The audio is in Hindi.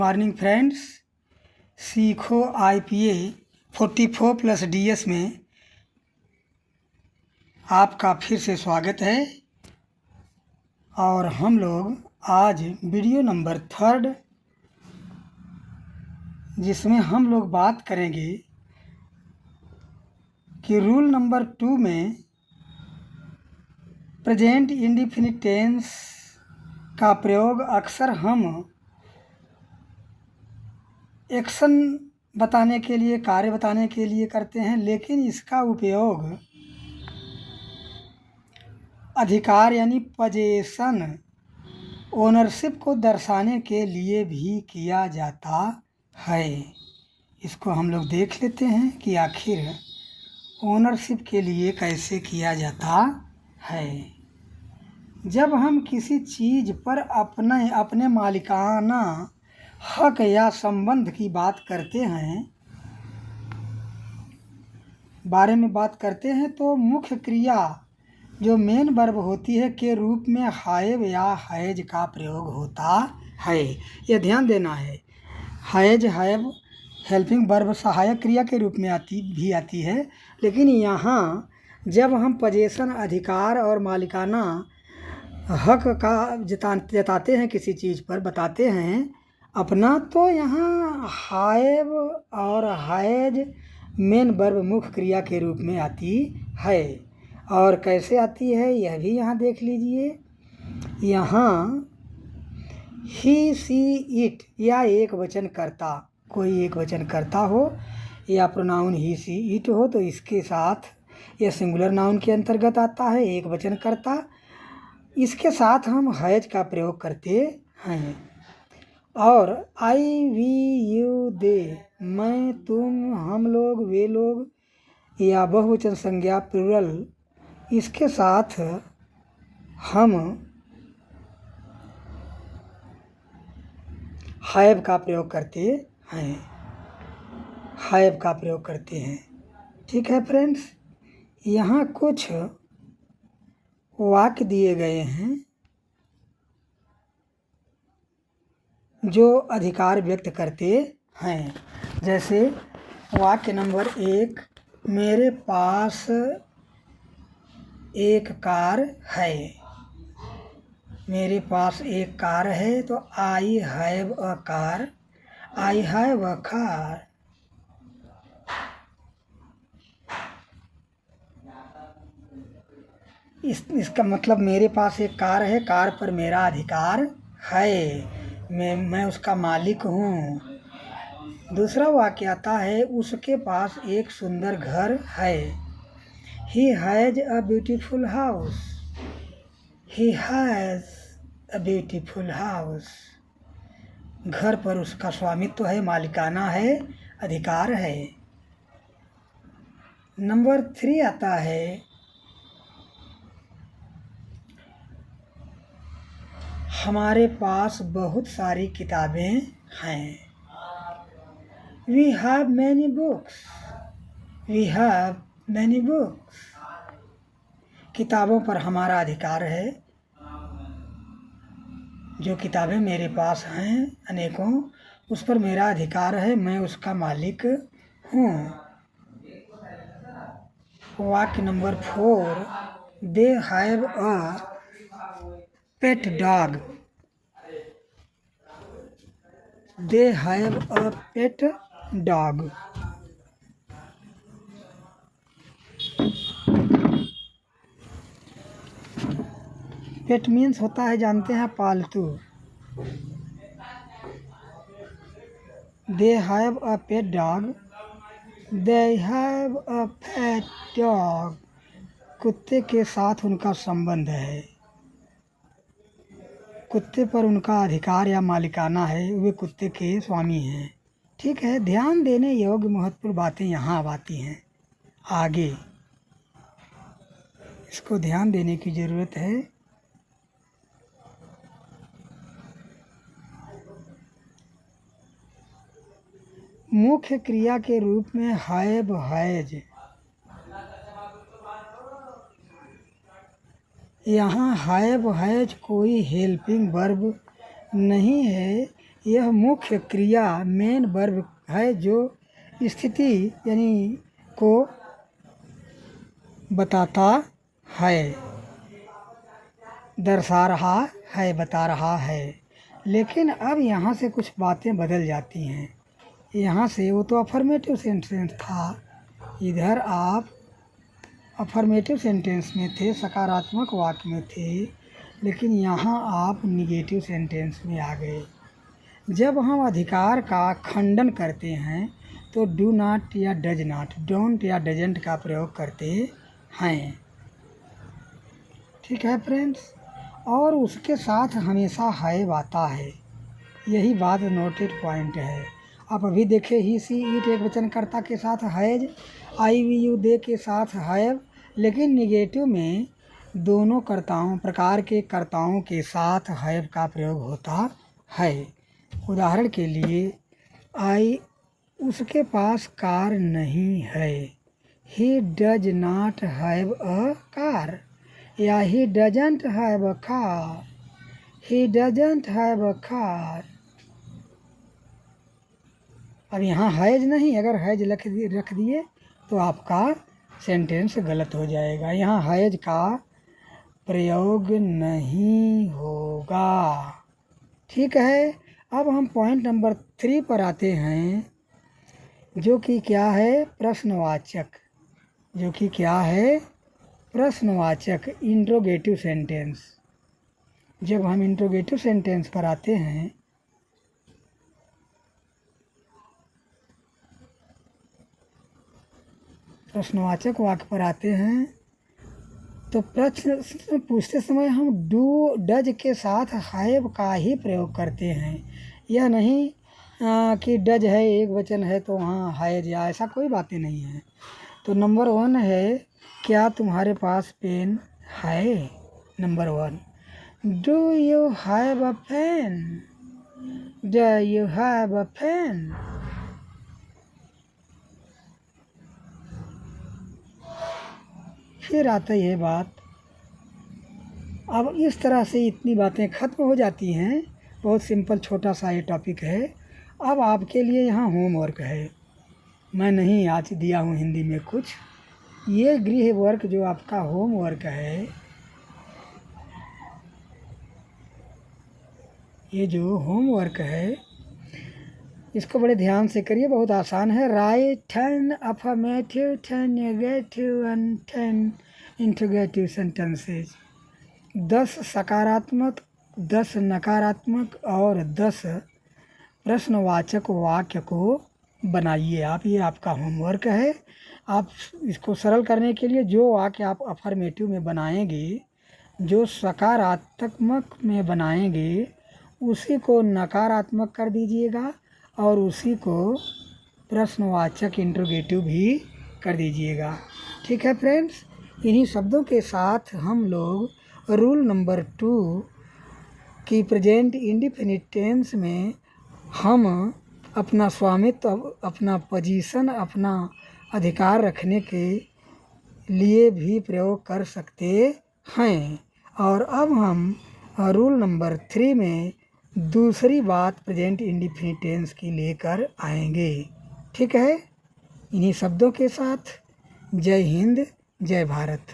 मॉर्निंग फ्रेंड्स, सीखो IPA 44+ DS में आपका फिर से स्वागत है। और हम लोग आज वीडियो नंबर 3 जिसमें हम लोग बात करेंगे कि रूल नंबर 2 में प्रेजेंट इंडेफिनिट टेंस का प्रयोग अक्सर हम एक्शन बताने के लिए, कार्य बताने के लिए करते हैं, लेकिन इसका उपयोग अधिकार यानी पोजेशन, ओनरशिप को दर्शाने के लिए भी किया जाता है। इसको हम लोग देख लेते हैं कि आखिर ओनरशिप के लिए कैसे किया जाता है। जब हम किसी चीज़ पर अपने मालिकाना हक या संबंध की बारे में बात करते हैं तो मुख्य क्रिया जो मेन वर्ब होती है के रूप में हैव या हैज का प्रयोग होता है। यह ध्यान देना है। हैज, हैव हेल्पिंग वर्ब सहायक क्रिया के रूप में आती है, लेकिन यहाँ जब हम पोजेशन, अधिकार और मालिकाना हक का जताते हैं, किसी चीज़ पर बताते हैं अपना, तो यहाँ हैव और हैज मेन वर्ब मुख्य क्रिया के रूप में आती है। और कैसे आती है यह भी यहाँ देख लीजिए। यहाँ ही, सी, इट या एक वचन कर्ता, कोई एक वचन कर्ता हो या प्रोनाउन ही, सी, इट हो तो इसके साथ यह सिंगुलर नाउन के अंतर्गत आता है, एक वचन कर्ता। इसके साथ हम हैज का प्रयोग करते हैं। और आई, वी, यू, दे, मैं, तुम, हम लोग, वे लोग या बहुवचन संज्ञा प्लूरल, इसके साथ हम हैव का प्रयोग करते हैं, हैव का प्रयोग करते हैं। ठीक है फ्रेंड्स, यहाँ कुछ वाक्य दिए गए हैं जो अधिकार व्यक्त करते हैं। जैसे वाक्य नंबर 1, मेरे पास एक कार है। मेरे पास एक कार है तो I have a car, I have a car. इसका मतलब मेरे पास एक कार है, कार पर मेरा अधिकार है, मैं उसका मालिक हूँ। दूसरा वाक्य आता है, उसके पास एक सुंदर घर है। He has a beautiful house, he has a beautiful house. घर पर उसका स्वामित्व है, मालिकाना है, अधिकार है। नंबर 3 आता है, हमारे पास बहुत सारी किताबें हैं। We have many books. We have many books. किताबों पर हमारा अधिकार है। जो किताबें मेरे पास हैं अनेकों, उस पर मेरा अधिकार है, मैं उसका मालिक हूँ। वाक्य number 4, they have a pet dog. They have a pet dog. Pet means होता है, जानते हैं, पालतू। They have a pet dog. They have a pet dog. कुत्ते के साथ उनका संबंध है, कुत्ते पर उनका अधिकार या मालिकाना है, वे कुत्ते के स्वामी हैं। ठीक है, ध्यान देने योग्य महत्वपूर्ण बातें यहाँ अब आती हैं आगे, इसको ध्यान देने की ज़रूरत है। मुख्य क्रिया के रूप में हैव, हैज, यहाँ हैव, हैज कोई हेल्पिंग वर्ब नहीं है, यह मुख्य क्रिया मेन वर्ब है जो स्थिति यानी को बताता है, दर्शा रहा है, बता रहा है। लेकिन अब यहाँ से कुछ बातें बदल जाती हैं। यहाँ से वो तो अफर्मेटिव सेंटेंस था, इधर आप अफर्मेटिव सेंटेंस में थे, सकारात्मक वाक्य में थे, लेकिन यहाँ आप निगेटिव सेंटेंस में आ गए। जब हम अधिकार का खंडन करते हैं तो डू नॉट या डज नॉट, डोंट या डजेंट का प्रयोग करते हैं। ठीक है फ्रेंड्स, और उसके साथ हमेशा हैव आता है, यही बात नोटेड पॉइंट है। आप अभी देखे ही सी ईट एक वचनकर्ता के साथ has, I we you they के साथ हैव, लेकिन निगेटिव में दोनों प्रकार के कर्ताओं के साथ हैव का प्रयोग होता है। उदाहरण के लिए उसके पास कार नहीं है, he does not have a car, या he doesn't have a car, he doesn't have a car. अब यहाँ हैज नहीं, अगर हैज रख दिए तो आपका सेंटेंस गलत हो जाएगा। यहाँ हैज का प्रयोग नहीं होगा। ठीक है, अब हम पॉइंट नंबर 3 पर आते हैं, जो कि क्या है, प्रश्नवाचक। जो कि क्या है, प्रश्नवाचक, इंट्रोगेटिव सेंटेंस। जब हम इंट्रोगेटिव सेंटेंस पर आते हैं प्रश्नवाचक वाक्य पर आते हैं तो प्रश्न पूछते समय हम डू डज के साथ हैव का ही प्रयोग करते हैं। यह नहीं कि डज है एक वचन है तो वहाँ हैज या ऐसा कोई बातें नहीं है। तो नंबर 1 है, क्या तुम्हारे पास पेन है? Number 1, do you have a pen? Do you have a pen? फिर आता है बात, अब इस तरह से इतनी बातें ख़त्म हो जाती हैं। बहुत सिंपल छोटा सा ये टॉपिक है। अब आपके लिए यहाँ होमवर्क है, मैं नहीं आज दिया हूँ हिंदी में कुछ। ये गृह वर्क जो आपका होमवर्क है, ये जो होमवर्क है इसको बड़े ध्यान से करिए, बहुत आसान है। Right 10 affirmative, 10 negative and 10 interrogative sentences. 10 सकारात्मक, 10 नकारात्मक और 10 प्रश्नवाचक वाक्य को बनाइए आप। ये आपका होमवर्क है। आप इसको सरल करने के लिए जो वाक्य आप अफर्मेटिव में बनाएंगे, जो सकारात्मक में बनाएंगे, उसी को नकारात्मक कर दीजिएगा और उसी को प्रश्नवाचक इंट्रोगेटिव भी कर दीजिएगा। ठीक है फ्रेंड्स, इन्हीं शब्दों के साथ हम लोग रूल नंबर 2 की प्रेजेंट इंडिफिनिट टेंस में हम अपना स्वामित्व, अपना पोजीशन, अपना अधिकार रखने के लिए भी प्रयोग कर सकते हैं। और अब हम रूल नंबर 3 में दूसरी बात प्रेजेंट इंडिफिनिट टेंस की लेकर आएंगे। ठीक है, इन्हीं शब्दों के साथ जय हिंद, जय भारत।